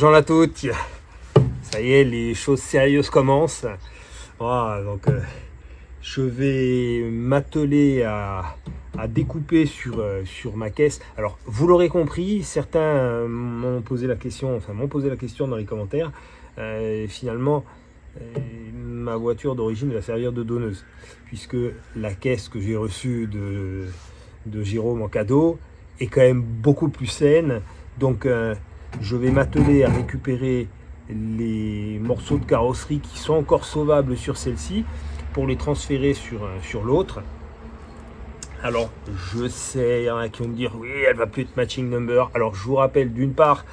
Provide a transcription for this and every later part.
Bonjour à toutes. Ça y est, les choses sérieuses commencent. Voilà, donc je vais m'atteler à découper sur ma caisse. Alors, vous l'aurez compris, certains m'ont posé la question dans les commentaires. Finalement, ma voiture d'origine va servir de donneuse, puisque la caisse que j'ai reçue de Jérôme en cadeau est quand même beaucoup plus saine. Donc, je vais m'atteler à récupérer les morceaux de carrosserie qui sont encore sauvables sur celle-ci pour les transférer sur l'autre. Alors, je sais, il y en a qui vont me dire, oui, elle va plus être matching number. Alors, je vous rappelle d'une part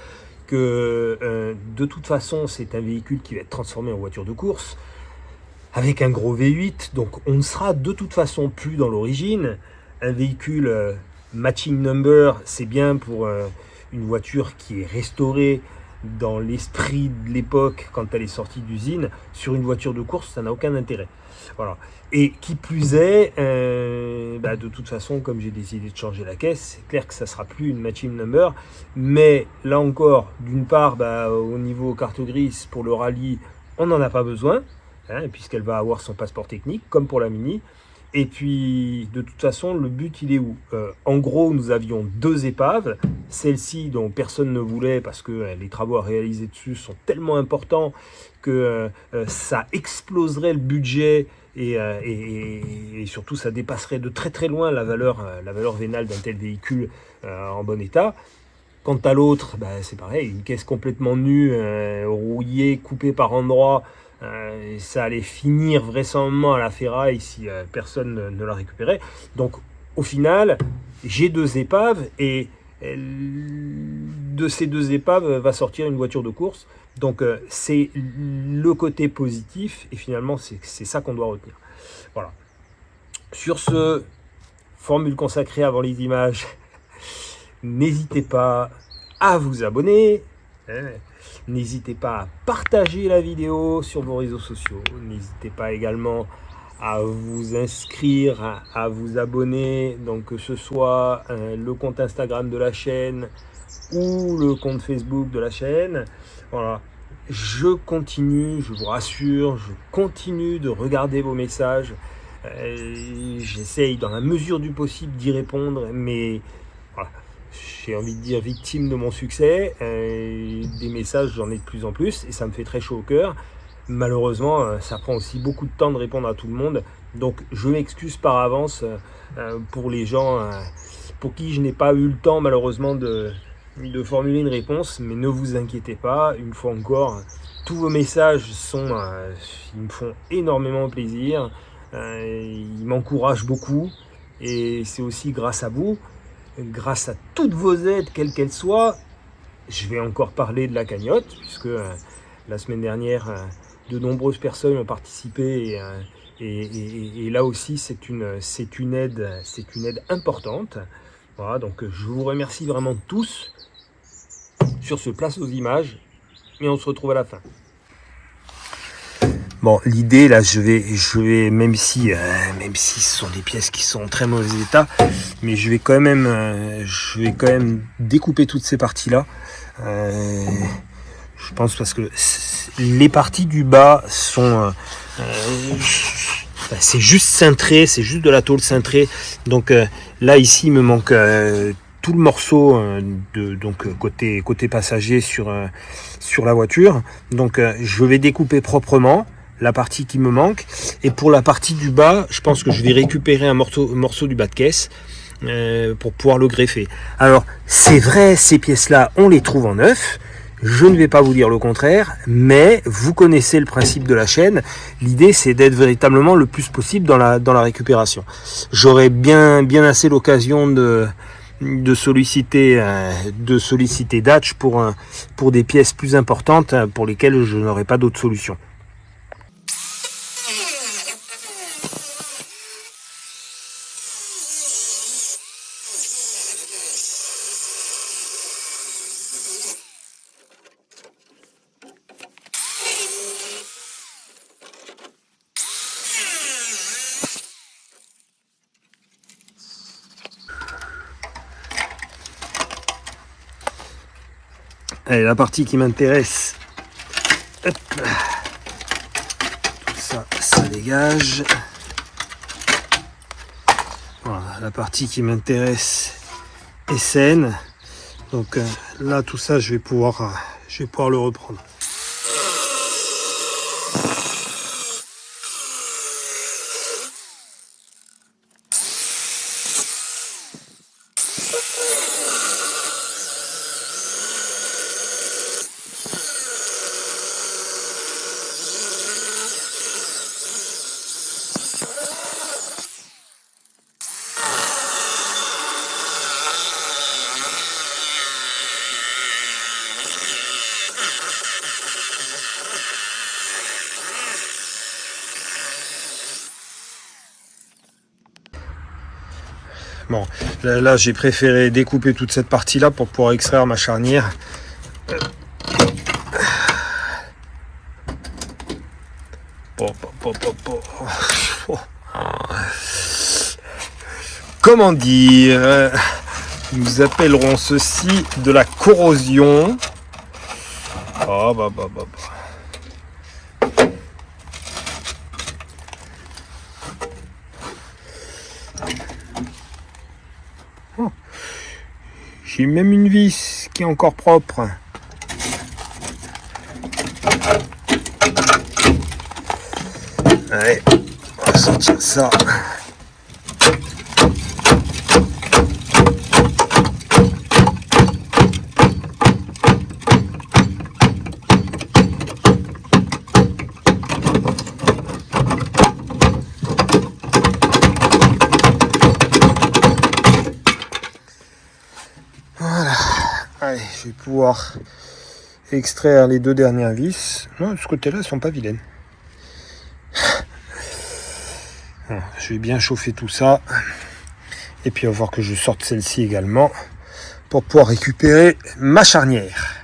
que de toute façon, c'est un véhicule qui va être transformé en voiture de course avec un gros V8. Donc, on ne sera de toute façon plus dans l'origine. Un véhicule matching number, c'est bien pour une voiture qui est restaurée dans l'esprit de l'époque quand elle est sortie d'usine. Sur une voiture de course, ça n'a aucun intérêt. Voilà. Et qui plus est, de toute façon, comme j'ai décidé de changer la caisse, c'est clair que ça ne sera plus une matching number. Mais là encore, d'une part, au niveau carte grise pour le rallye, on n'en a pas besoin, puisqu'elle va avoir son passeport technique, comme pour la Mini. Et puis, de toute façon, le but, il est où ? En gros, nous avions 2 épaves. Celle-ci, dont personne ne voulait, parce que les travaux à réaliser dessus sont tellement importants que ça exploserait le budget et surtout, ça dépasserait de très très loin la valeur vénale d'un tel véhicule en bon état. Quant à l'autre, c'est pareil, une caisse complètement nue, rouillée, coupée par endroits. Ça allait finir vraisemblablement à la ferraille si personne ne la récupérait. Donc au final, j'ai 2 épaves et de ces 2 épaves va sortir une voiture de course. Donc c'est le côté positif et finalement c'est ça qu'on doit retenir. Voilà. Sur ce, formule consacrée avant les images, n'hésitez pas à vous abonner. N'hésitez pas à partager la vidéo sur vos réseaux sociaux. N'hésitez pas également à vous inscrire, à vous abonner, donc que ce soit le compte Instagram de la chaîne ou le compte Facebook de la chaîne. Voilà. Je continue, je vous rassure, je continue de regarder vos messages. J'essaye dans la mesure du possible d'y répondre, mais voilà. J'ai envie de dire victime de mon succès, des messages j'en ai de plus en plus et ça me fait très chaud au cœur. Malheureusement, ça prend aussi beaucoup de temps de répondre à tout le monde, donc je m'excuse par avance pour les gens pour qui je n'ai pas eu le temps malheureusement de formuler une réponse, mais ne vous inquiétez pas, une fois encore, tous vos messages ils me font énormément plaisir, ils m'encouragent beaucoup et c'est aussi grâce à vous. Grâce à toutes vos aides, quelles qu'elles soient, je vais encore parler de la cagnotte, puisque la semaine dernière, de nombreuses personnes ont participé et là aussi c'est une aide importante. Voilà, donc je vous remercie vraiment tous. Sur ce, place aux images et on se retrouve à la fin. Bon, l'idée là, je vais même si ce sont des pièces qui sont en très mauvais état, mais je vais quand même découper toutes ces parties là. Je pense parce que les parties du bas sont, c'est juste cintré, c'est juste de la tôle cintrée. Donc là ici il me manque tout le morceau côté passager sur la voiture. Donc je vais découper proprement la partie qui me manque, et pour la partie du bas, je pense que je vais récupérer un morceau du bas de caisse pour pouvoir le greffer. Alors c'est vrai, ces pièces-là, on les trouve en neuf. Je ne vais pas vous dire le contraire, mais vous connaissez le principe de la chaîne. L'idée, c'est d'être véritablement le plus possible dans la récupération. J'aurai bien assez l'occasion de solliciter Datch pour des pièces plus importantes pour lesquelles je n'aurai pas d'autre solution. Allez, la partie qui m'intéresse. Hop là. Tout ça, ça dégage. Voilà, la partie qui m'intéresse est saine. Donc là, tout ça, je vais pouvoir le reprendre. Bon, là j'ai préféré découper toute cette partie-là pour pouvoir extraire ma charnière. Comment dire, nous appellerons ceci de la corrosion. Oh, Oh. J'ai même une vis qui est encore propre. Allez, on va sortir ça. Voilà. Allez, je vais pouvoir extraire les deux dernières vis. Non, de ce côté-là, elles sont pas vilaines. Alors, je vais bien chauffer tout ça. Et puis, on va voir que je sorte celle-ci également pour pouvoir récupérer ma charnière.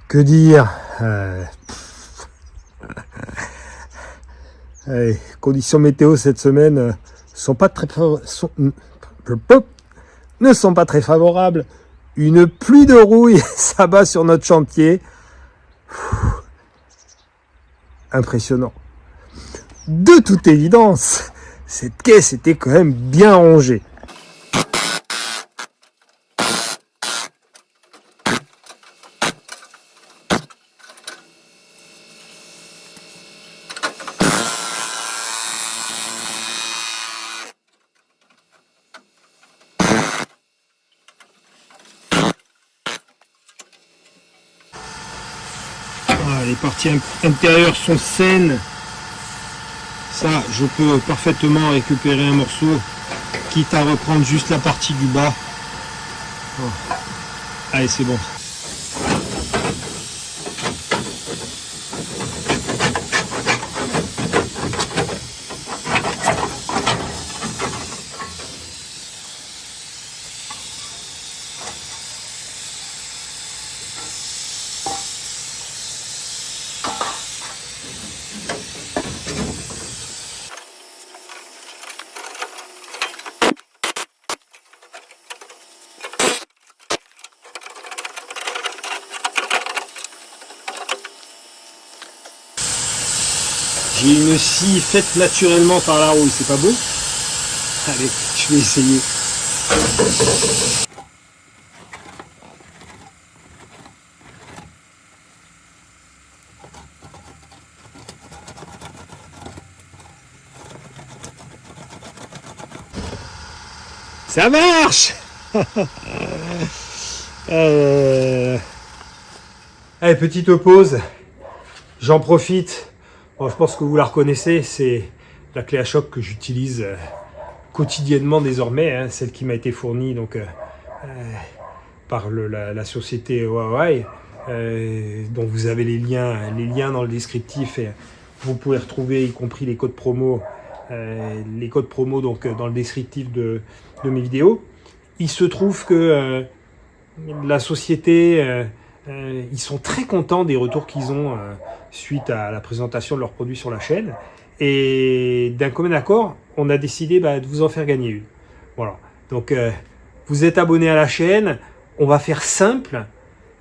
Que dire, allez, conditions météo cette semaine sont pas très ne sont pas très favorables. Une pluie de rouille s'abat sur notre chantier. Impressionnant. De toute évidence, cette caisse était quand même bien rangée. Les parties intérieures sont saines. Ça, je peux parfaitement récupérer un morceau, quitte à reprendre juste la partie du bas. Oh. Allez, c'est bon. J'ai une scie faite naturellement par la rouille, c'est pas beau? Allez, je vais essayer. Ça marche. Allez, petite pause. J'en profite. Bon, je pense que vous la reconnaissez, c'est la clé à choc que j'utilise quotidiennement désormais, hein, celle qui m'a été fournie donc, par la société Huawei, dont vous avez les liens dans le descriptif et vous pouvez retrouver y compris les codes promo, donc, dans le descriptif de mes vidéos. Il se trouve que la société, ils sont très contents des retours qu'ils ont suite à la présentation de leurs produits sur la chaîne. Et d'un commun accord, on a décidé de vous en faire gagner une. Voilà. Donc, vous êtes abonné à la chaîne. On va faire simple.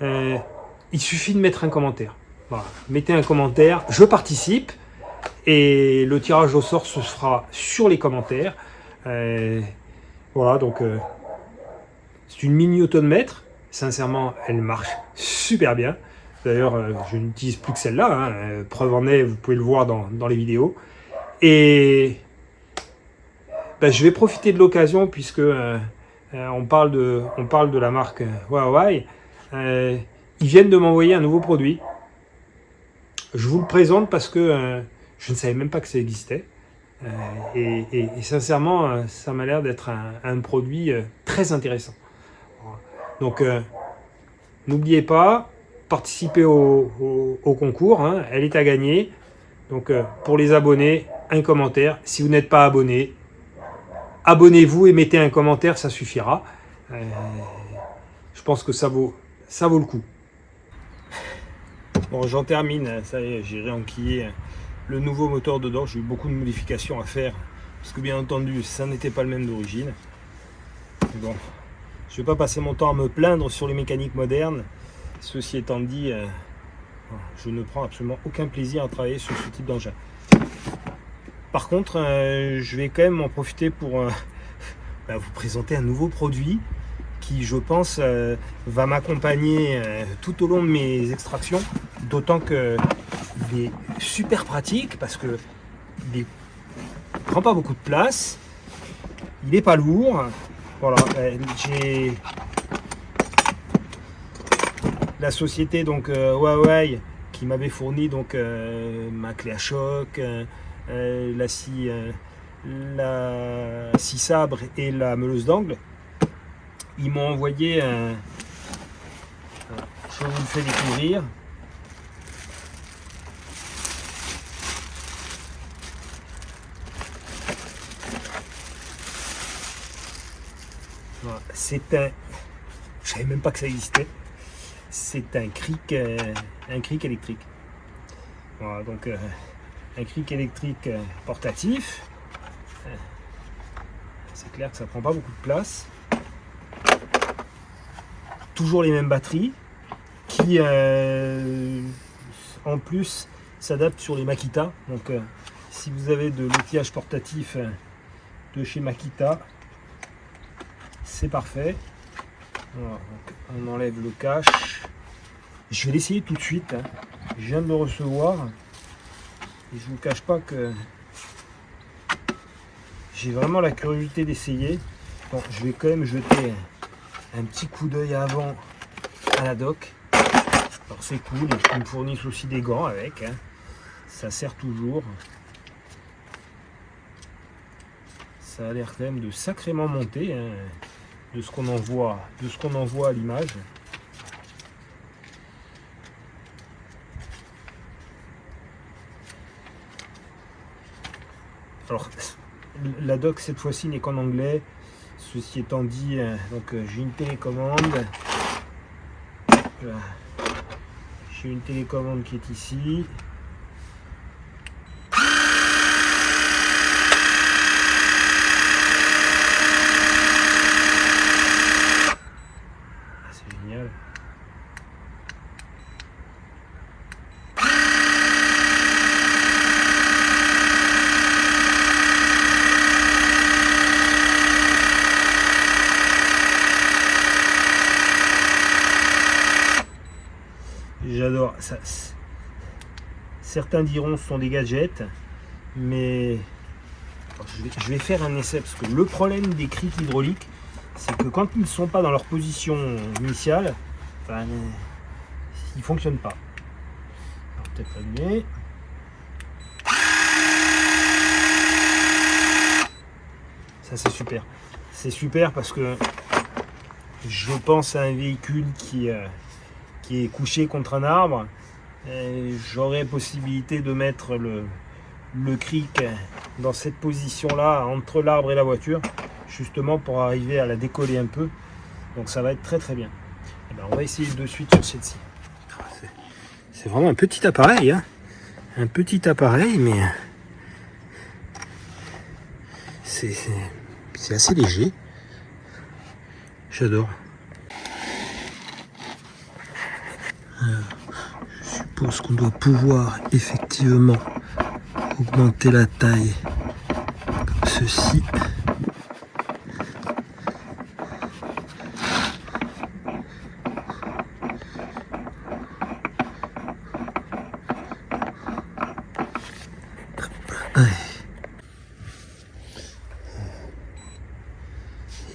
Il suffit de mettre un commentaire. Voilà. Mettez un commentaire. Je participe. Et le tirage au sort se fera sur les commentaires. Voilà. Donc, c'est une mini automètre. Sincèrement, elle marche super bien. D'ailleurs, je n'utilise plus que celle-là. Hein. Preuve en est, vous pouvez le voir dans les vidéos. Et je vais profiter de l'occasion puisque on parle de la marque Huawei. Ils viennent de m'envoyer un nouveau produit. Je vous le présente parce que je ne savais même pas que ça existait. Et sincèrement, ça m'a l'air d'être un produit très intéressant. Donc, n'oubliez pas, participez au concours, hein, elle est à gagner. Donc, pour les abonnés, un commentaire. Si vous n'êtes pas abonné, abonnez-vous et mettez un commentaire, ça suffira. Je pense que ça vaut le coup. Bon, j'en termine, ça y est, j'ai réenquillé le nouveau moteur dedans. J'ai eu beaucoup de modifications à faire, parce que bien entendu, ça n'était pas le même d'origine. Bon, je ne vais pas passer mon temps à me plaindre sur les mécaniques modernes. Ceci étant dit, je ne prends absolument aucun plaisir à travailler sur ce type d'engin. Par contre, je vais quand même en profiter pour vous présenter un nouveau produit qui, je pense, va m'accompagner tout au long de mes extractions. D'autant qu'il est super pratique parce que il ne prend pas beaucoup de place, il n'est pas lourd. Voilà, j'ai la société donc Huawei qui m'avait fourni donc ma clé à choc, la scie sabre et la meuleuse d'angle. Ils m'ont envoyé je vous le fais découvrir. Voilà, c'est un, je savais même pas que ça existait. C'est un cric électrique. Voilà, donc un cric électrique portatif. C'est clair que ça prend pas beaucoup de place. Toujours les mêmes batteries qui en plus s'adaptent sur les Makita. Donc si vous avez de l'outillage portatif de chez Makita, c'est parfait. Voilà, donc on enlève le cache. Je vais l'essayer tout de suite, hein. Je viens de le recevoir et je ne vous cache pas que j'ai vraiment la curiosité d'essayer. Bon, je vais quand même jeter un petit coup d'œil avant à la dock. Alors c'est cool, ils me fournissent aussi des gants avec, hein. Ça sert toujours. Ça a l'air quand même de sacrément monter, hein, de ce qu'on en voit à l'image. Alors la dock cette fois-ci n'est qu'en anglais. Ceci étant dit, donc j'ai une télécommande. J'ai une télécommande qui est ici. C'est génial. j'adore ça. Certains diront ce sont des gadgets, mais je vais faire un essai parce que le problème des crics hydrauliques, c'est que quand ils ne sont pas dans leur position initiale, ben, ils ne fonctionnent pas. Alors, peut-être allumer. Ça c'est super. C'est super parce que je pense à un véhicule qui est couché contre un arbre. J'aurais possibilité de mettre le cric dans cette position-là, entre l'arbre et la voiture, justement pour arriver à la décoller un peu. Donc ça va être très très bien. Et ben, on va essayer de suite sur celle-ci. C'est vraiment un petit appareil, hein. Un petit appareil, mais c'est assez léger. J'adore. Je suppose qu'on doit pouvoir effectivement augmenter la taille comme ceci.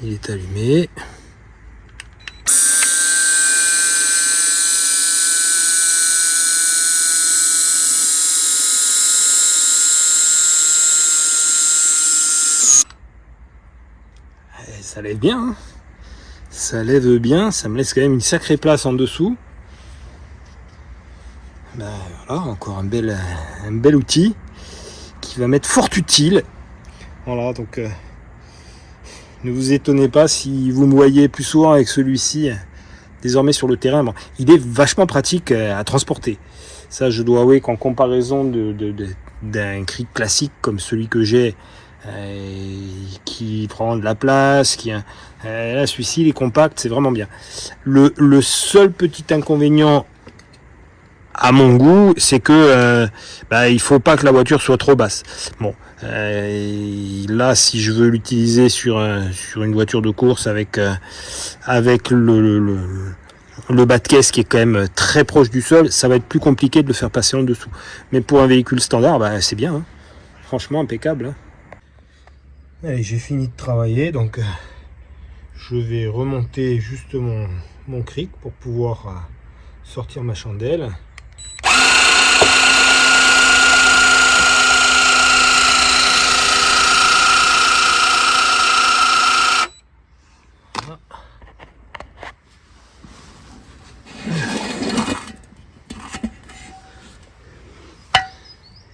Il est allumé. Ça lève bien, hein. Ça lève bien, ça me laisse quand même une sacrée place en dessous. Ben voilà, encore un bel outil qui va m'être fort utile. Voilà, donc ne vous étonnez pas si vous me voyez plus souvent avec celui-ci désormais sur le terrain. Bon, il est vachement pratique à transporter. Ça, je dois avouer qu'en comparaison d'un cric classique comme celui que j'ai, qui prend de la place, là celui-ci il est compact, c'est vraiment bien. Le seul petit inconvénient à mon goût, c'est que il faut pas que la voiture soit trop basse. Bon, là si je veux l'utiliser sur une voiture de course avec le bas de caisse qui est quand même très proche du sol, ça va être plus compliqué de le faire passer en dessous. Mais pour un véhicule standard, c'est bien, hein. Franchement impeccable, hein. Allez, j'ai fini de travailler, donc je vais remonter juste mon cric pour pouvoir sortir ma chandelle.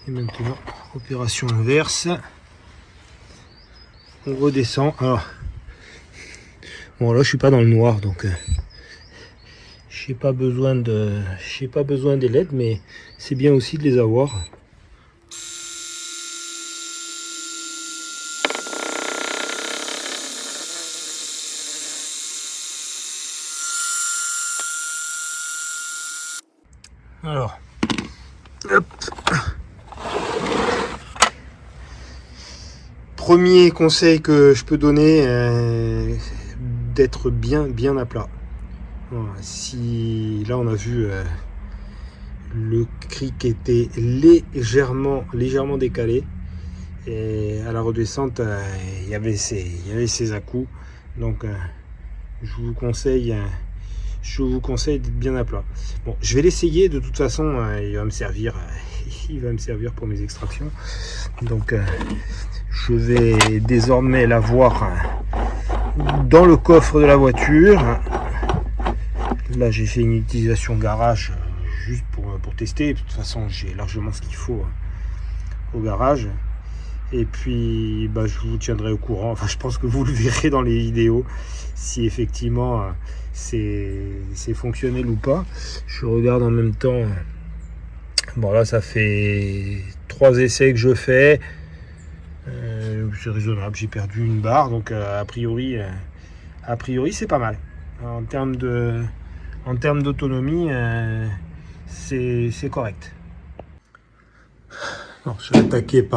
Et maintenant, opération inverse. On redescend. Alors, bon là je suis pas dans le noir, donc j'ai pas besoin des LED, mais c'est bien aussi de les avoir. Alors, hop. Premier conseil que je peux donner, d'être bien à plat. Voilà, si là on a vu le cric était légèrement décalé, et à la redescente il y avait ses à-coups, donc je vous conseille d'être bien à plat. Bon, je vais l'essayer, de toute façon il va me servir pour mes extractions, donc je vais désormais l'avoir dans le coffre de la voiture. Là j'ai fait une utilisation garage juste pour tester. De toute façon j'ai largement ce qu'il faut au garage. Et puis je vous tiendrai au courant. Enfin, je pense que vous le verrez dans les vidéos si effectivement c'est fonctionnel ou pas. Je regarde en même temps. Bon là ça fait 3 essais que je fais. C'est raisonnable, j'ai perdu une barre, donc a priori c'est pas mal. En termes d'autonomie, c'est correct. Alors, je vais attaquer il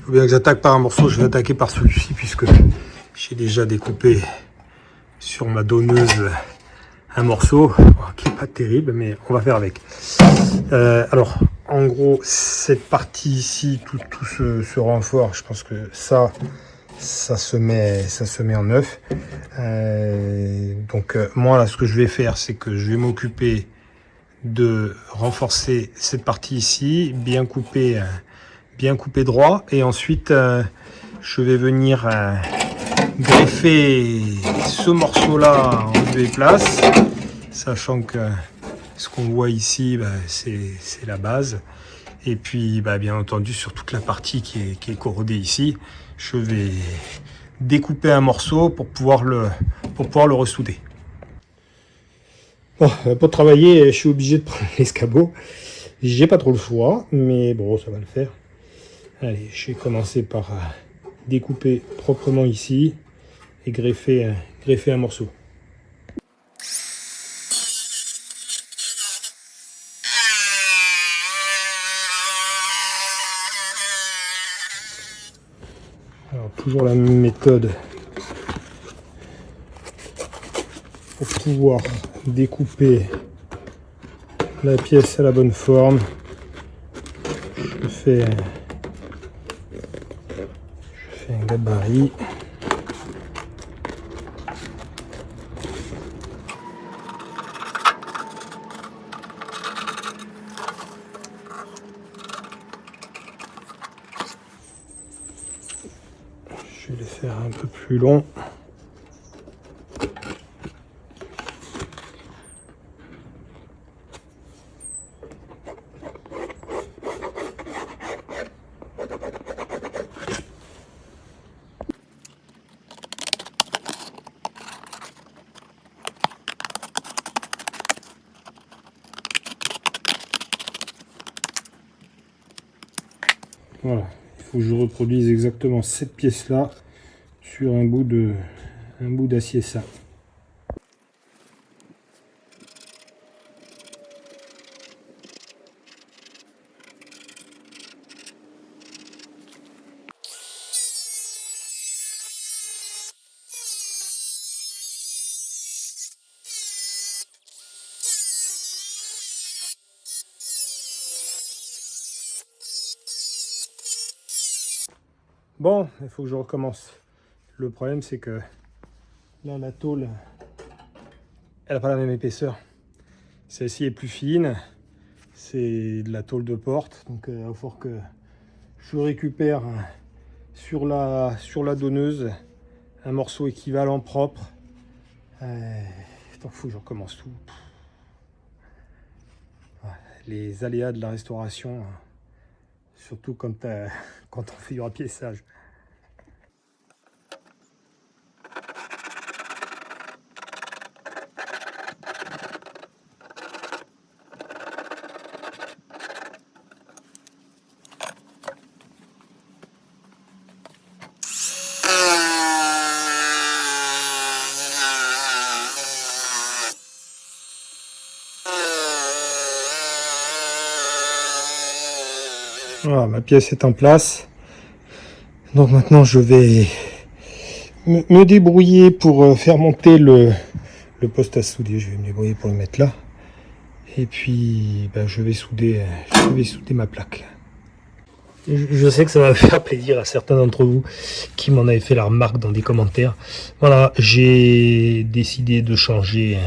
faut bien que j'attaque par un morceau, je vais attaquer par celui-ci puisque j'ai déjà découpé sur ma donneuse un morceau qui est pas terrible, mais on va faire avec. Alors, en gros, cette partie ici, tout ce renfort, je pense que ça se met en neuf. Donc moi là, ce que je vais faire, c'est que je vais m'occuper de renforcer cette partie ici, bien couper droit, et ensuite je vais venir greffer ce morceau là en lieu et place, sachant que ce qu'on voit ici, c'est la base. Et puis bien entendu, sur toute la partie qui est corrodée ici, je vais découper un morceau pour pouvoir le ressouder. Bon, pour travailler, je suis obligé de prendre l'escabeau. J'ai pas trop le choix, mais bon, ça va le faire. Allez, je vais commencer par découper proprement ici et greffer un morceau. Alors, toujours la même méthode pour pouvoir découper la pièce à la bonne forme. Je fais un gabarit. Je vais les faire un peu plus long. Voilà, il faut que je reproduise exactement cette pièce-là sur un bout d'acier ça. Bon, il faut que je recommence. Le problème, c'est que là, la tôle, elle n'a pas la même épaisseur. Celle-ci est plus fine. C'est de la tôle de porte. Donc, il va falloir que je récupère sur la donneuse un morceau équivalent propre. Il faut que je recommence tout. Les aléas de la restauration, surtout quand on fait du rapiessage. Voilà, ma pièce est en place. Donc maintenant je vais me débrouiller pour faire monter le poste à souder. Je vais me débrouiller pour le mettre là. Et puis je vais souder ma plaque. Je sais que ça va faire plaisir à certains d'entre vous qui m'en avaient fait la remarque dans des commentaires. Voilà, j'ai décidé de changer.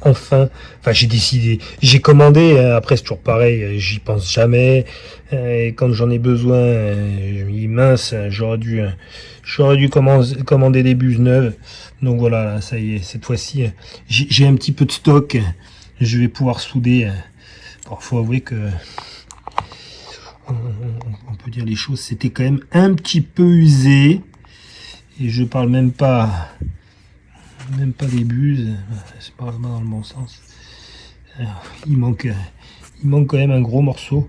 Enfin, j'ai commandé, après c'est toujours pareil, j'y pense jamais, et quand j'en ai besoin, je me dis mince, j'aurais dû commander des buses neuves. Donc voilà, ça y est, cette fois-ci, j'ai un petit peu de stock, je vais pouvoir souder. Bon, faut avouer que, on peut dire les choses, c'était quand même un petit peu usé, et je parle même pas des buses, c'est pas vraiment dans le bon sens. Alors, il manque quand même un gros morceau.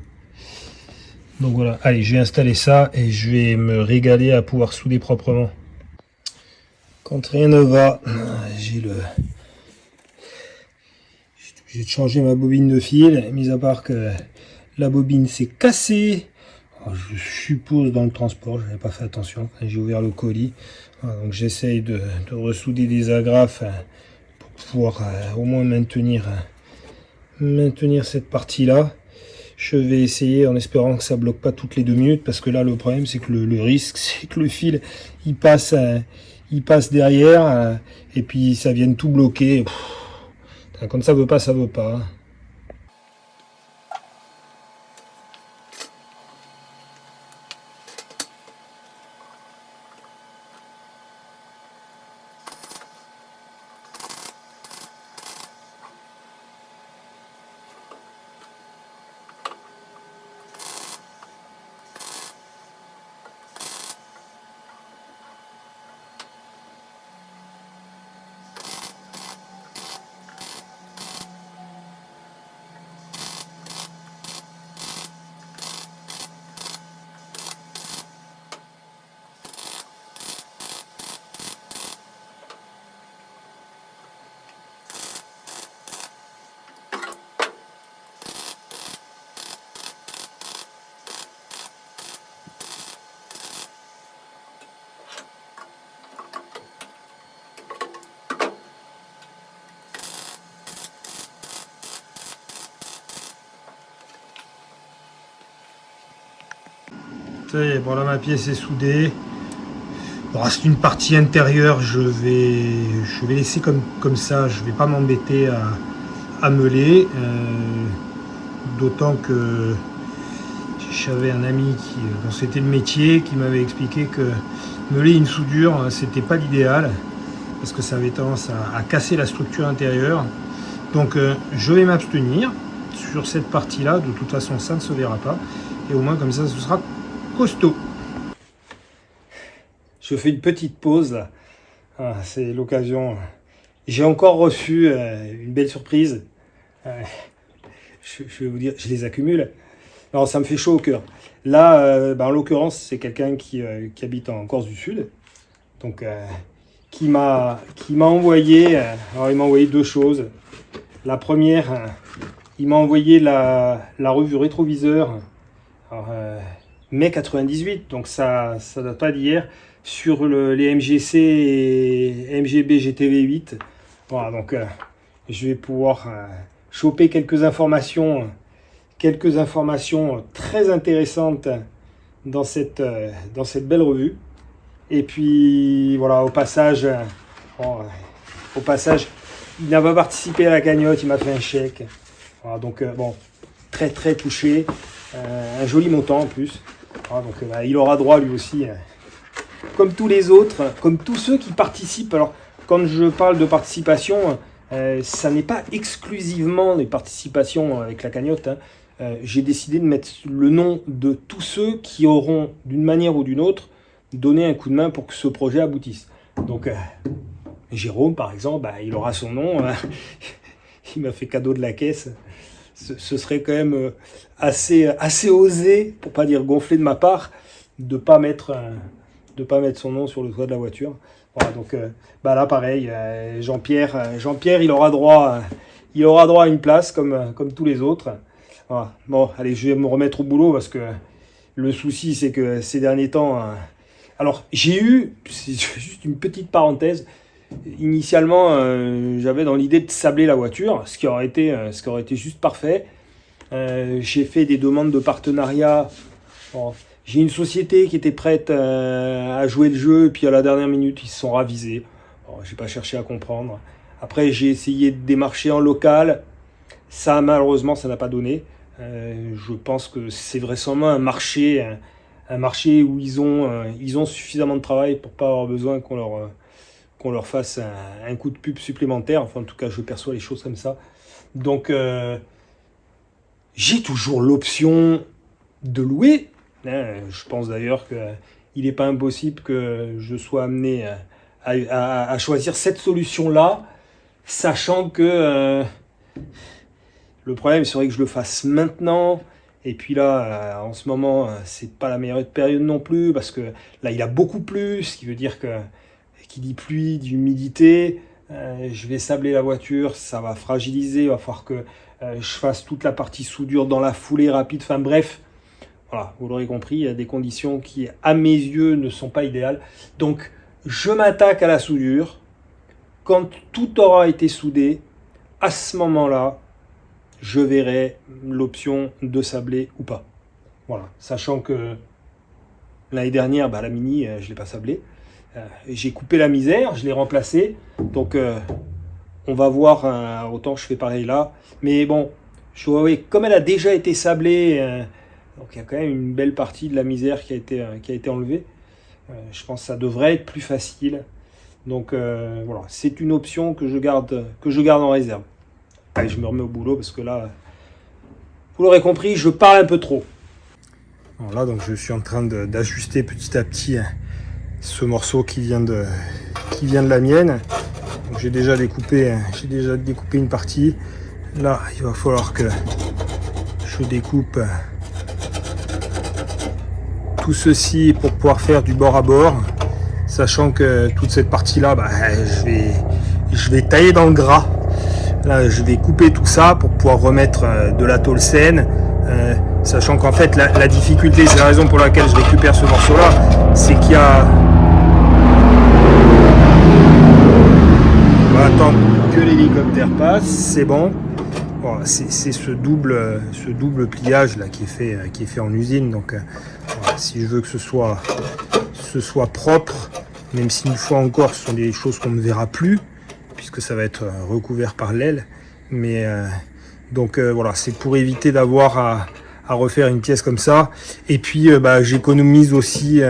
Donc voilà, allez, je vais installer ça et je vais me régaler à pouvoir souder proprement. Quand rien ne va, j'ai obligé de changer ma bobine de fil, mis à part que la bobine s'est cassée. Alors, je suppose dans le transport, je n'avais pas fait attention quand j'ai ouvert le colis. Voilà, donc j'essaye de ressouder des agrafes pour pouvoir au moins maintenir cette partie-là. Je vais essayer en espérant que ça bloque pas toutes les 2 minutes, parce que là le problème c'est que le risque c'est que le fil il passe derrière et puis ça vienne tout bloquer. Quand ça veut pas, ça veut pas. Bon, là ma pièce est soudée. Il reste une partie intérieure, je vais laisser comme ça, je vais pas m'embêter à meuler. D'autant que j'avais un ami dont c'était le métier qui m'avait expliqué que meuler une soudure c'était pas l'idéal parce que ça avait tendance à casser la structure intérieure. Donc je vais m'abstenir sur cette partie là, de toute façon ça ne se verra pas et au moins comme ça ce sera costaud. Je fais une petite pause là. C'est l'occasion. J'ai encore reçu une belle surprise. Je vais vous dire, je les accumule. Alors ça me fait chaud au cœur. Là, en l'occurrence, c'est quelqu'un qui habite en Corse du Sud, donc qui m'a envoyé. Alors il m'a envoyé 2 choses. La première, il m'a envoyé la revue Rétroviseur, alors, mai 98, donc ça date pas d'hier, sur les MGC et MGB GTV8. Voilà, donc je vais pouvoir choper quelques informations très intéressantes dans cette belle revue. Et puis voilà, au passage, il n'a pas participé à la cagnotte, il m'a fait un chèque. Voilà, donc bon, très très touché, un joli montant en plus. Voilà, donc il aura droit lui aussi, comme tous les autres, comme tous ceux qui participent. Alors quand je parle de participation, ça n'est pas exclusivement des participations avec la cagnotte. J'ai décidé de mettre le nom de tous ceux qui auront, d'une manière ou d'une autre, donné un coup de main pour que ce projet aboutisse. Donc, Jérôme, par exemple, il aura son nom. Il m'a fait cadeau de la caisse. Ce serait quand même assez osé, pour pas dire gonflé de ma part, de pas mettre son nom sur le toit de la voiture. Voilà, donc là pareil, Jean-Pierre, il aura droit à une place comme tous les autres. Voilà. Bon, allez, je vais me remettre au boulot parce que le souci c'est que ces derniers temps, alors j'ai eu, c'est juste une petite parenthèse, initialement j'avais dans l'idée de sabler la voiture, ce qui aurait été juste parfait. J'ai fait des demandes de partenariat. Bon, j'ai une société qui était prête à jouer le jeu, et puis à la dernière minute, ils se sont ravisés. Bon, j'ai pas cherché à comprendre. Après, j'ai essayé de démarcher en local. Ça, malheureusement, ça n'a pas donné. Je pense que c'est vraisemblablement un marché où ils ont suffisamment de travail pour pas avoir besoin qu'on leur fasse un coup de pub supplémentaire. Enfin, en tout cas, je perçois les choses comme ça. Donc, j'ai toujours l'option de louer. Je pense d'ailleurs qu'il n'est pas impossible que je sois amené à choisir cette solution-là, sachant que le problème serait que je le fasse maintenant. Et puis là, en ce moment, c'est pas la meilleure période non plus, parce que là, il a beaucoup plu, ce qui veut dire que, qui dit pluie, dit humidité. Je vais sabler la voiture, ça va fragiliser, il va falloir que je fasse toute la partie soudure dans la foulée rapide. Enfin bref, voilà, vous l'aurez compris, il y a des conditions qui, à mes yeux, ne sont pas idéales. Donc, je m'attaque à la soudure. quand tout aura été soudé, à ce moment-là, je verrai l'option de sabler ou pas. Voilà, sachant que l'année dernière, la Mini, je ne l'ai pas sablée. J'ai coupé la misère, je l'ai remplacée. Donc, on va voir, autant je fais pareil là. Mais bon, comme elle a déjà été sablée, donc il y a quand même une belle partie de la misère qui a été enlevée. Je pense que ça devrait être plus facile. Donc voilà, c'est une option que je garde en réserve. Allez, je me remets au boulot parce que là, vous l'aurez compris, je parle un peu trop. Alors là, donc je suis en train d'ajuster petit à petit ce morceau qui vient de la mienne. J'ai déjà découpé une partie. Là, il va falloir que je découpe tout ceci pour pouvoir faire du bord à bord, sachant que toute cette partie-là, je vais tailler dans le gras. Là, je vais couper tout ça pour pouvoir remettre de la tôle saine, sachant qu'en fait, la difficulté, c'est la raison pour laquelle je récupère ce morceau-là, c'est qu'il y a... On va attendre que l'hélicoptère passe, c'est bon. Voilà, c'est ce double pliage là qui est fait en usine. Donc voilà, si je veux que ce soit propre, même si une fois encore ce sont des choses qu'on ne verra plus, puisque ça va être recouvert par l'aile. Mais donc voilà, c'est pour éviter d'avoir à refaire une pièce comme ça. Et puis j'économise aussi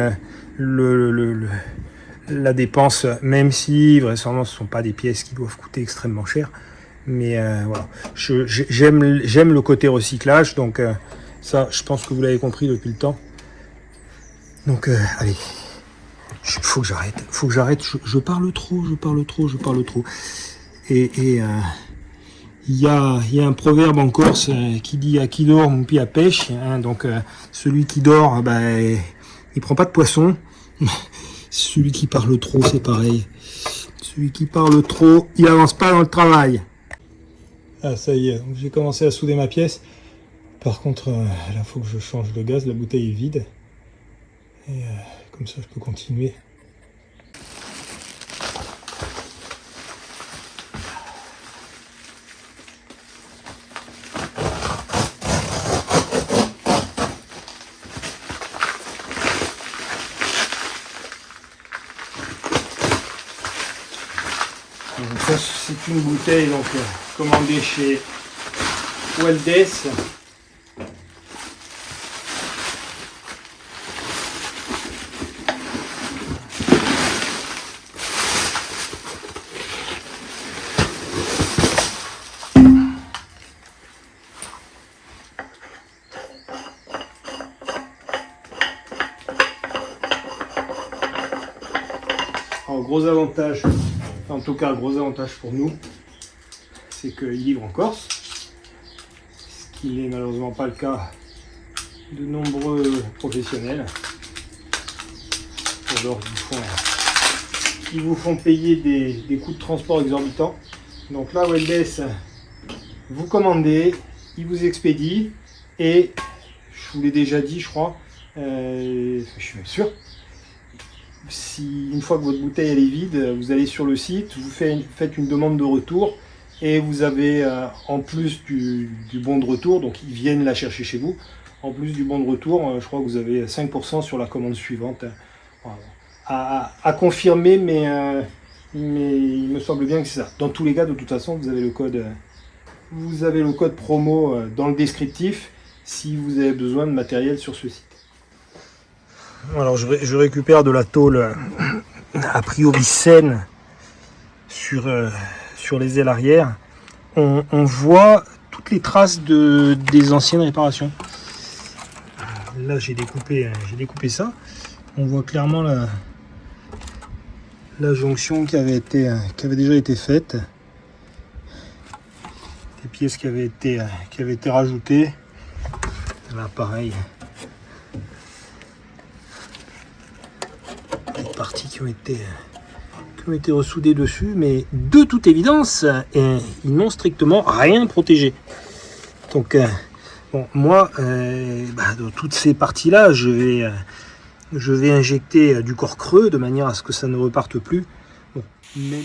la dépense, même si vraisemblablement ce ne sont pas des pièces qui doivent coûter extrêmement cher. Mais voilà, j'aime le côté recyclage, donc ça, je pense que vous l'avez compris depuis le temps. Donc allez, faut que j'arrête, je parle trop. Et il y a un proverbe en Corse qui dit « à qui dort, mon pied à pêche ». Donc celui qui dort, il prend pas de poisson. Celui qui parle trop, c'est pareil. Celui qui parle trop, il avance pas dans le travail. Ah, ça y est, j'ai commencé à souder ma pièce. Par contre, là, il faut que je change le gaz, la bouteille est vide. Et comme ça, je peux continuer. C'est une bouteille donc commandée chez Weldes. Alors, gros avantage. En tout cas, gros avantage pour nous, c'est qu'il livre en Corse, ce qui n'est malheureusement pas le cas de nombreux professionnels. Alors, ils vous font payer des coûts de transport exorbitants. Donc là, Weldes, vous commandez, il vous expédie, et je vous l'ai déjà dit, je crois, je suis sûr. Si une fois que votre bouteille elle est vide, vous allez sur le site, vous faites une demande de retour et vous avez en plus du bon de retour, donc ils viennent la chercher chez vous, en plus du bon de retour, je crois que vous avez 5% sur la commande suivante. Voilà. À confirmer, mais il me semble bien que c'est ça. Dans tous les cas, de toute façon, vous avez le code promo dans le descriptif si vous avez besoin de matériel sur ce site. Alors je récupère de la tôle a priori saine sur les ailes arrière. On voit toutes les traces des anciennes réparations. Là j'ai découpé ça. On voit clairement la jonction qui avait déjà été faite. Des pièces qui avaient été rajoutées. Là pareil. Parties qui ont été ressoudées dessus, mais de toute évidence, ils n'ont strictement rien protégé. Donc, bon, moi, dans toutes ces parties-là, je vais injecter du corps creux de manière à ce que ça ne reparte plus. Bon, même...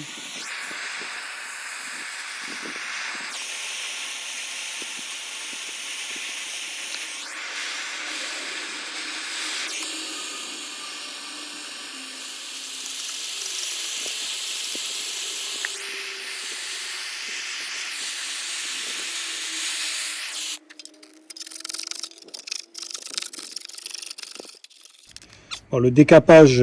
Alors, le décapage,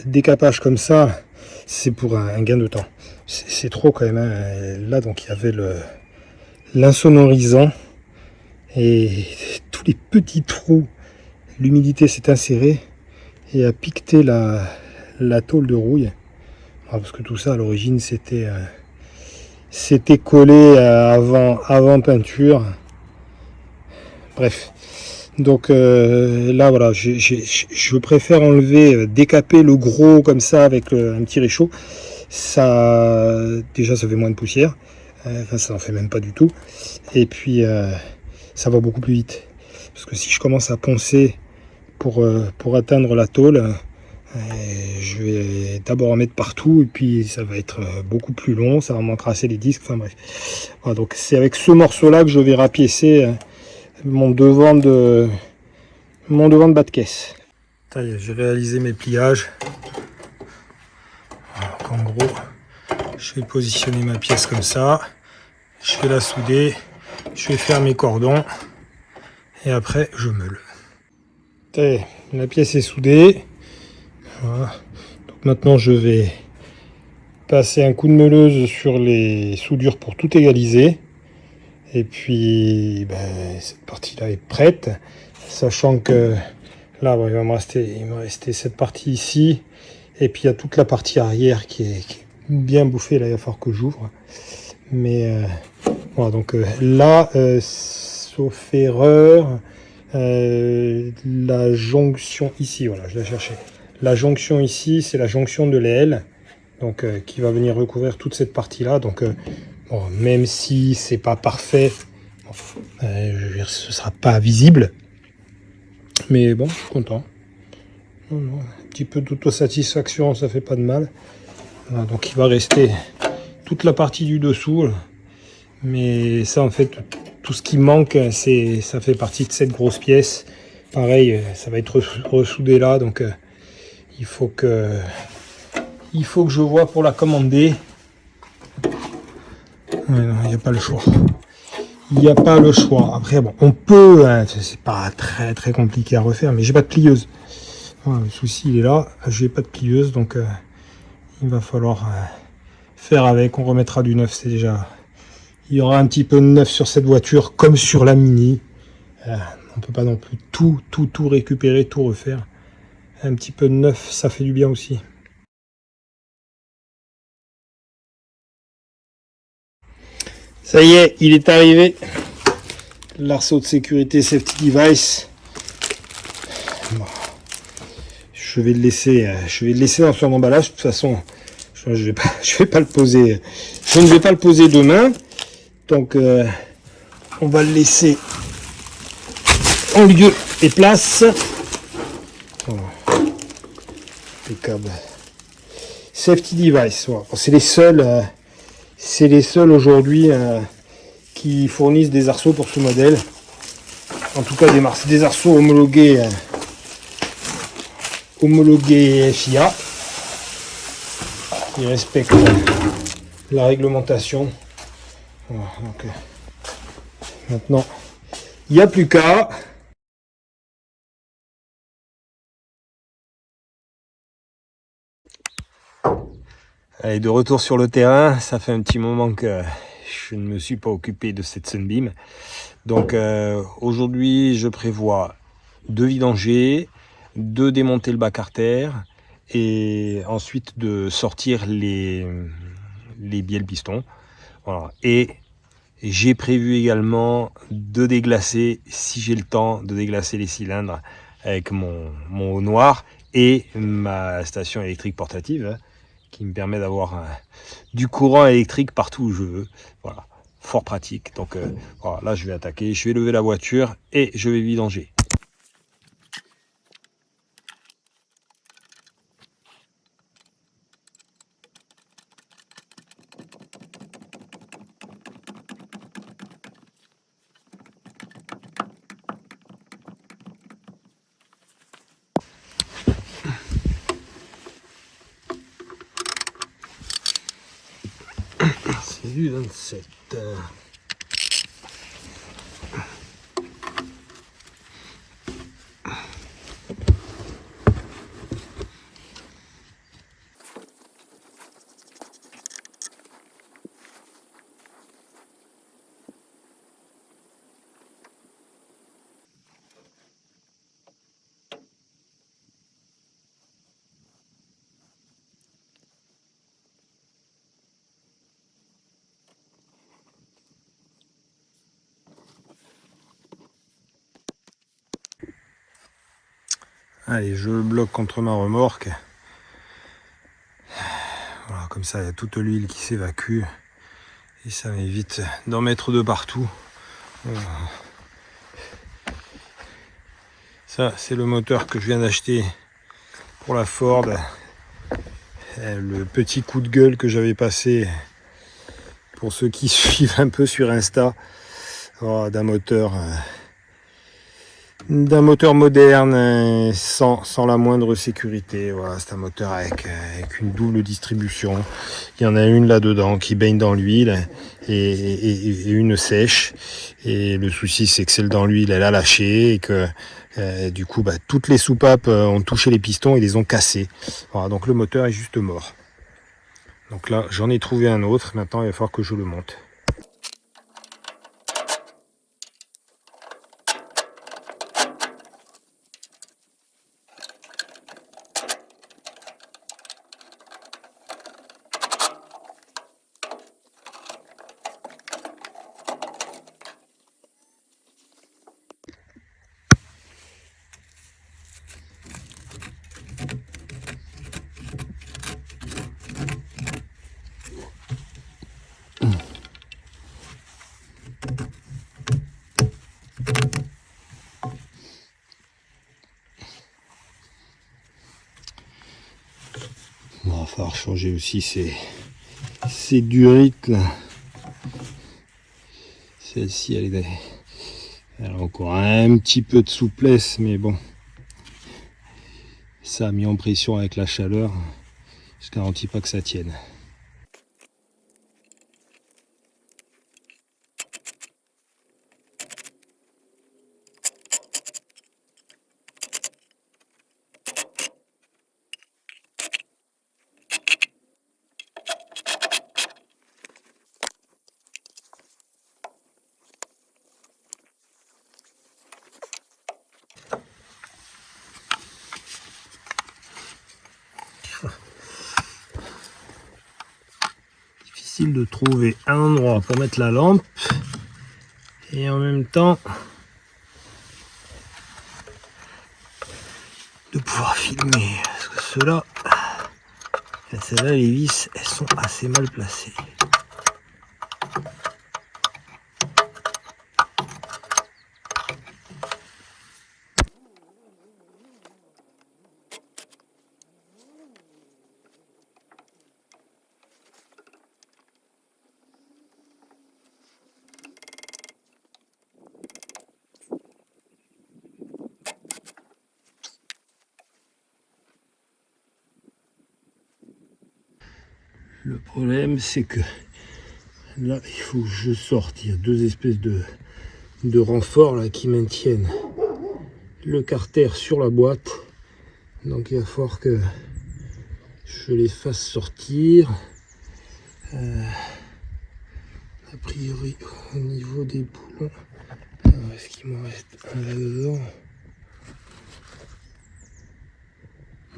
décapage comme ça, c'est pour un gain de temps. C'est trop quand même. Hein. Là, donc, il y avait l'insonorisant et tous les petits trous. L'humidité s'est insérée et a piqueté la tôle de rouille. Alors, parce que tout ça, à l'origine, c'était collé avant peinture. Bref. Donc là, voilà, je préfère enlever, décaper le gros comme ça avec un petit réchaud. Ça, déjà, ça fait moins de poussière. Enfin, ça n'en fait même pas du tout. Et puis, ça va beaucoup plus vite. Parce que si je commence à poncer pour atteindre la tôle, je vais d'abord en mettre partout. Et puis, ça va être beaucoup plus long. Ça va m'encrasser les disques. Enfin, bref. Voilà, donc, c'est avec ce morceau-là que je vais rapiécer mon devant de bas de caisse. J'ai réalisé mes pliages. Donc en gros, je vais positionner ma pièce comme ça. Je vais la souder. Je vais faire mes cordons. Et après, je meule. La pièce est soudée. Voilà. Donc maintenant, je vais passer un coup de meuleuse sur les soudures pour tout égaliser. Et puis, cette partie-là est prête. Sachant que là, il va me rester cette partie ici. Et puis, il y a toute la partie arrière qui est bien bouffée. Là, il va falloir que j'ouvre. Mais voilà, donc là, sauf erreur, la jonction ici, voilà, je la cherchais. La jonction ici, c'est la jonction de l'aile. Donc, qui va venir recouvrir toute cette partie-là. Donc, bon, même si c'est pas parfait, je veux dire, ce sera pas visible. Mais bon, je suis content. Un petit peu d'autosatisfaction, ça fait pas de mal. Voilà, donc il va rester toute la partie du dessous. Là. Mais ça, en fait, tout ce qui manque, ça fait partie de cette grosse pièce. Pareil, ça va être ressoudé là. Donc il faut que je vois pour la commander. Mais non, il n'y a pas le choix. Il n'y a pas le choix. Après, bon, on peut, hein, c'est pas très très compliqué à refaire, mais j'ai pas de plieuse. Voilà, le souci, il est là. J'ai pas de plieuse, donc il va falloir faire avec. On remettra du neuf, c'est déjà. Il y aura un petit peu de neuf sur cette voiture, comme sur la Mini. On peut pas non plus tout récupérer, tout refaire. Un petit peu de neuf, ça fait du bien aussi. Ça y est, il est arrivé. L'arceau de sécurité Safety Device. Bon. Je vais le laisser dans son emballage. De toute façon, je vais pas le poser. Je ne vais pas le poser demain. Donc, on va le laisser en lieu et place. Voilà. Impeccable. Safety Device. Voilà. C'est les seuls aujourd'hui qui fournissent des arceaux pour ce modèle. En tout cas, des arceaux homologués FIA. Ils respectent la réglementation. Voilà, donc, maintenant, il n'y a plus qu'à. Allez, de retour sur le terrain, ça fait un petit moment que je ne me suis pas occupé de cette Sunbeam. Donc aujourd'hui, je prévois de vidanger, de démonter le bas carter et ensuite de sortir les bielles pistons. Voilà. Et j'ai prévu également de déglacer, si j'ai le temps, de déglacer les cylindres avec mon haut noir et ma station électrique portative qui me permet d'avoir du courant électrique partout où je veux. Voilà, fort pratique. Donc voilà, là je vais attaquer, je vais lever la voiture et je vais vidanger. C'est du 27. Allez, je le bloque contre ma remorque. Voilà, comme ça, il y a toute l'huile qui s'évacue. Et ça m'évite d'en mettre de partout. Voilà. Ça, c'est le moteur que je viens d'acheter pour la Ford. Le petit coup de gueule que j'avais passé pour ceux qui suivent un peu sur Insta. Oh, d'un moteur moderne sans la moindre sécurité. Voilà, c'est un moteur avec une double distribution. Il y en a une là-dedans qui baigne dans l'huile et une sèche. Et le souci, c'est que celle dans l'huile, elle a lâché et que du coup, toutes les soupapes ont touché les pistons et les ont cassés. Voilà, donc le moteur est juste mort. Donc là, j'en ai trouvé un autre. Maintenant, il va falloir que je le monte. Bon, il va falloir changer aussi ces durites là. Celle-ci, elle a encore un petit peu de souplesse, mais bon. Ça a mis en pression avec la chaleur. Je ne garantis pas que ça tienne. Difficile de trouver un endroit pour mettre la lampe et en même temps de pouvoir filmer, parce que ceux-là, celles-là, les vis, elles sont assez mal placées. Le problème, c'est que là, il faut que je sorte. Il y a deux espèces de renforts là, qui maintiennent le carter sur la boîte. Donc il va falloir que je les fasse sortir. A priori, au niveau des boulons, est-ce qu'il m'en reste un là-dedans?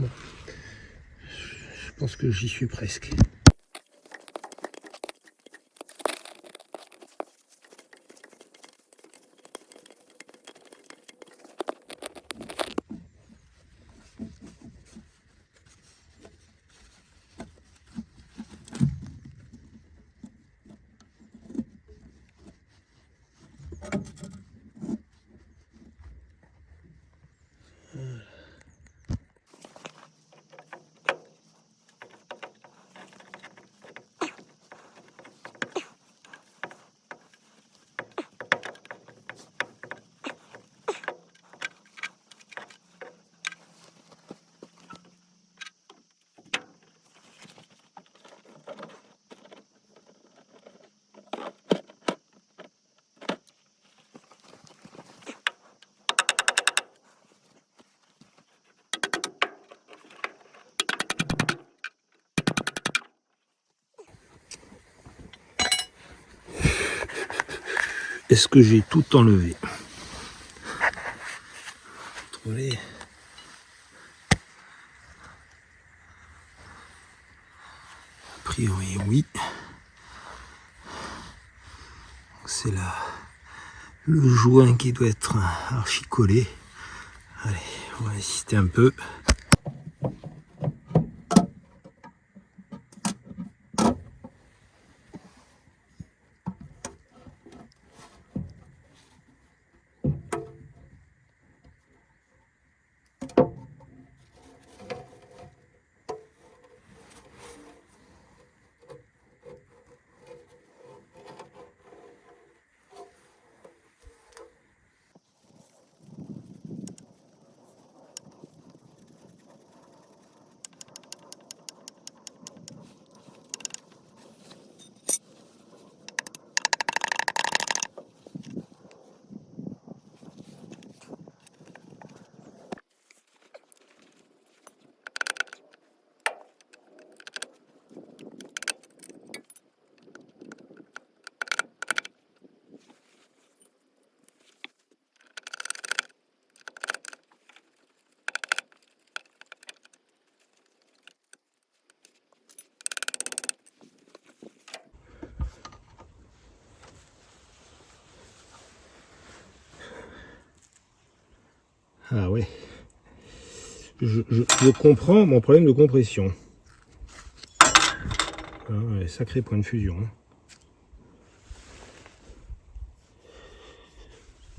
Bon, je pense que j'y suis presque. Est-ce que j'ai tout enlevé? Trouver. A priori, oui. C'est là le joint qui doit être archi collé Allez, on va insister un peu. Ah ouais, je comprends mon problème de compression. Ah ouais, sacré point de fusion.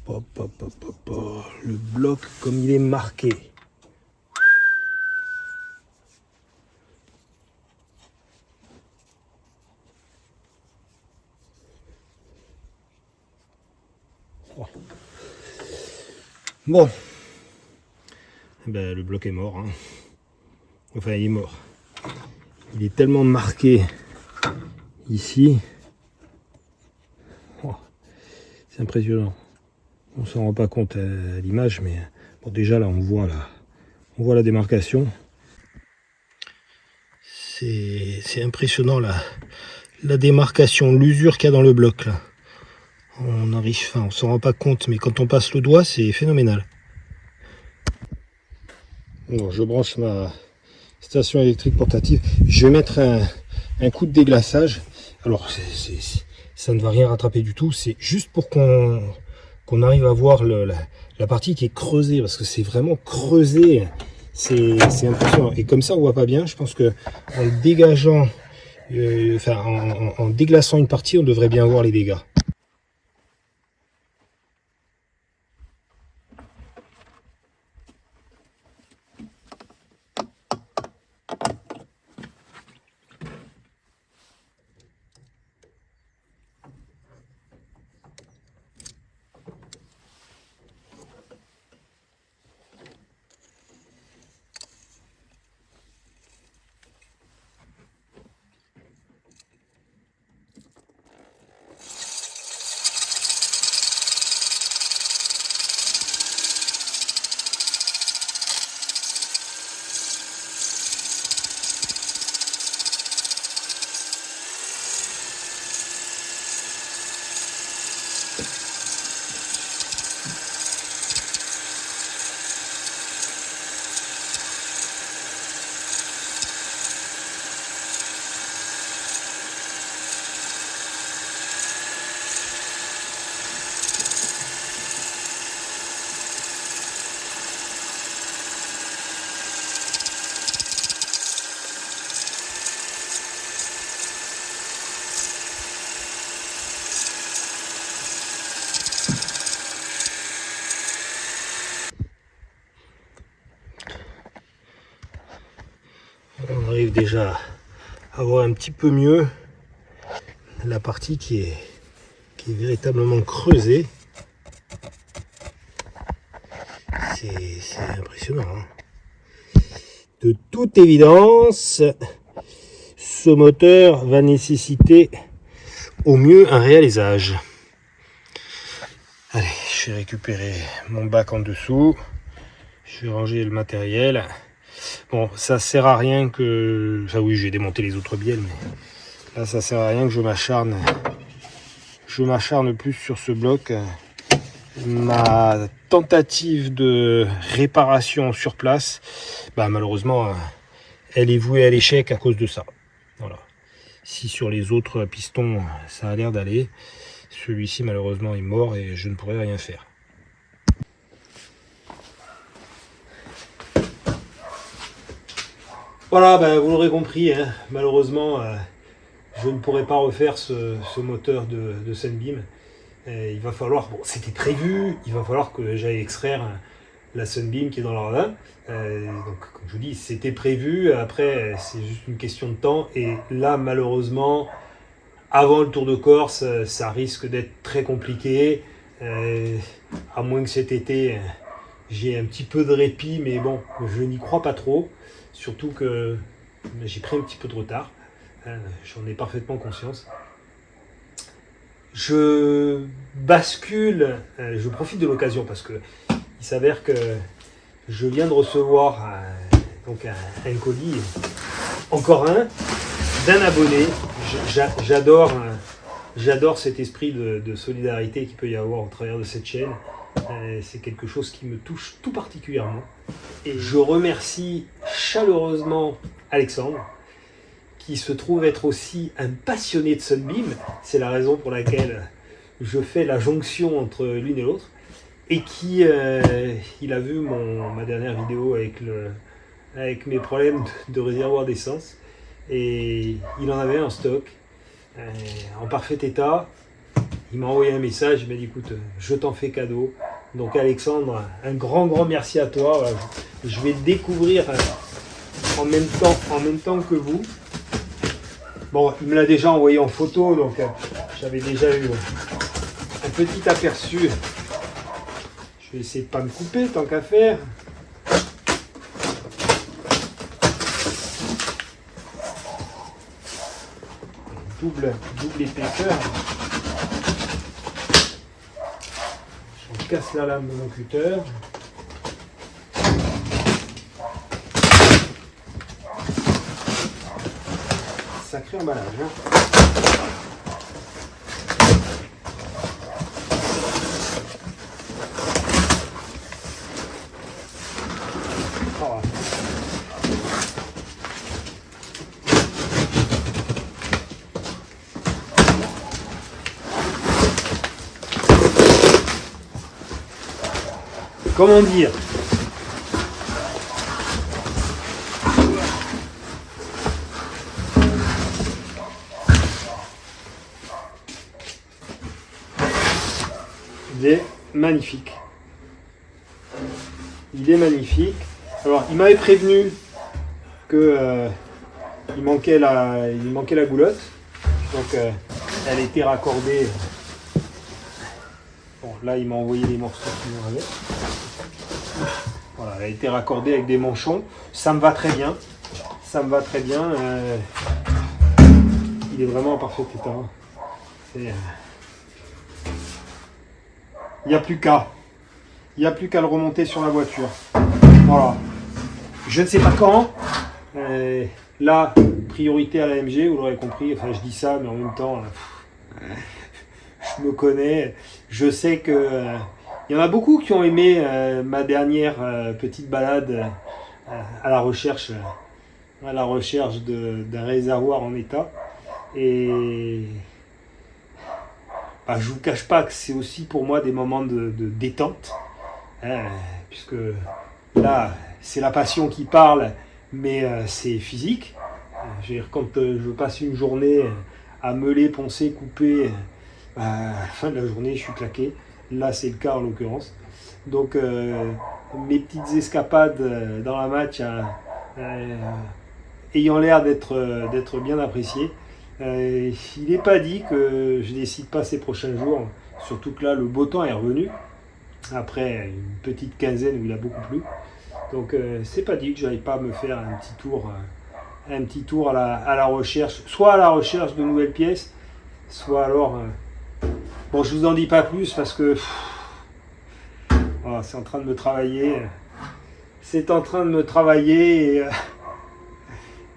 Hop, hop, hop, hop, hop. Le bloc comme il est marqué. Oh. Bon. Ben, le bloc est mort. Hein. Enfin, il est mort. Il est tellement marqué ici. Oh. C'est impressionnant. On s'en rend pas compte à l'image, mais bon, déjà là, on voit la démarcation. C'est impressionnant la démarcation, l'usure qu'il y a dans le bloc là. On s'en rend pas compte, mais quand on passe le doigt, c'est phénoménal. Bon, je branche ma station électrique portative. Je vais mettre un coup de déglaçage. Alors, ça ne va rien rattraper du tout. C'est juste pour qu'on arrive à voir la partie qui est creusée, parce que c'est vraiment creusé. C'est impressionnant. Et comme ça, on voit pas bien. Je pense que en dégageant, en déglaçant une partie, on devrait bien voir les dégâts. On arrive déjà à voir un petit peu mieux la partie qui est véritablement creusée. C'est impressionnant. Hein. De toute évidence, ce moteur va nécessiter au mieux un réalisage. Allez, je vais récupérer mon bac en dessous. Je vais ranger le matériel. Bon, ça sert à rien que... Enfin oui, j'ai démonté les autres bielles, mais là, ça sert à rien que je m'acharne plus sur ce bloc. Ma tentative de réparation sur place, bah, malheureusement, elle est vouée à l'échec à cause de ça. Voilà. Si sur les autres pistons, ça a l'air d'aller, celui-ci, malheureusement, est mort et je ne pourrai rien faire. Voilà, ben, vous l'aurez compris, hein, malheureusement, je ne pourrai pas refaire ce moteur de Sunbeam. Il va falloir, bon, c'était prévu, il va falloir que j'aille extraire la Sunbeam qui est dans le radin. Donc, comme je vous dis, c'était prévu. Après, c'est juste une question de temps. Et là, malheureusement, avant le Tour de Corse, ça risque d'être très compliqué. À moins que cet été, j'ai un petit peu de répit. Mais bon, je n'y crois pas trop. Surtout que j'ai pris un petit peu de retard. J'en ai parfaitement conscience. Je bascule, je profite de l'occasion parce que il s'avère que je viens de recevoir donc un colis, encore un, d'un abonné. J'adore cet esprit de solidarité qu'il peut y avoir au travers de cette chaîne. C'est quelque chose qui me touche tout particulièrement. Et je remercie chaleureusement Alexandre, qui se trouve être aussi un passionné de Sunbeam. C'est la raison pour laquelle je fais la jonction entre l'une et l'autre. Et qui, il a vu ma dernière vidéo avec mes problèmes de réservoir d'essence. Et il en avait en stock, en parfait état. Il m'a envoyé un message, il m'a dit écoute, je t'en fais cadeau. Donc Alexandre, un grand merci à toi. Je vais découvrir en même temps que vous. Bon, il me l'a déjà envoyé en photo, donc j'avais déjà eu un petit aperçu. Je vais essayer de ne pas me couper tant qu'à faire. Double épaisseur. Je casse la lame de mon cutter. Sacré emballage, hein. Oh. Comment dire ? Il est magnifique. Il est magnifique. Alors, il m'avait prévenu que il manquait la goulotte. Donc, elle était raccordée. Bon, là, il m'a envoyé les morceaux qui vont avec. Voilà, elle a été raccordée avec des manchons. Ça me va très bien. Ça me va très bien. Il est vraiment en parfait état. Il n'y a plus qu'à. Il n'y a plus qu'à le remonter sur la voiture. Voilà. Je ne sais pas quand. Là, priorité à l'AMG, vous l'aurez compris. Enfin, je dis ça, mais en même temps, je me connais. Je sais que il y en a beaucoup qui ont aimé ma dernière petite balade à la recherche d'un réservoir en état. Et je ne vous cache pas que c'est aussi pour moi des moments de détente. Puisque là, c'est la passion qui parle, mais c'est physique. Je veux dire, quand je passe une journée à meuler, poncer, couper, à la fin de la journée, je suis claqué. Là, c'est le cas en l'occurrence. Donc, mes petites escapades dans la match ayant l'air d'être bien appréciées. Il n'est pas dit que je décide pas ces prochains jours, surtout que là, le beau temps est revenu. Après une petite quinzaine où il a beaucoup plu. Donc c'est pas dit que j'aille pas me faire un petit tour à la recherche, soit à la recherche de nouvelles pièces, soit alors... Bon, je vous en dis pas plus parce que voilà, c'est en train de me travailler. C'est en train de me travailler et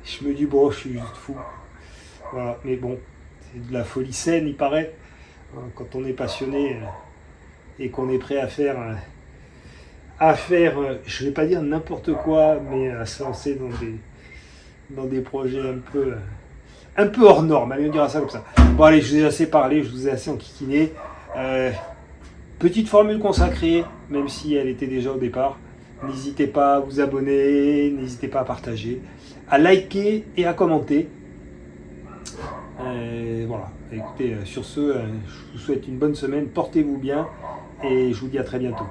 je me dis bon, je suis juste fou. Voilà, mais bon, c'est de la folie saine, il paraît. Quand on est passionné et qu'on est prêt à faire, je vais pas dire n'importe quoi, mais à se lancer dans des projets un peu hors norme, allez, on dira ça comme ça. Bon allez, je vous ai assez parlé, je vous ai assez enquiquiné. Petite formule consacrée, même si elle était déjà au départ. N'hésitez pas à vous abonner, n'hésitez pas à partager, à liker et à commenter. Voilà, écoutez, sur ce, je vous souhaite une bonne semaine, portez-vous bien et je vous dis à très bientôt.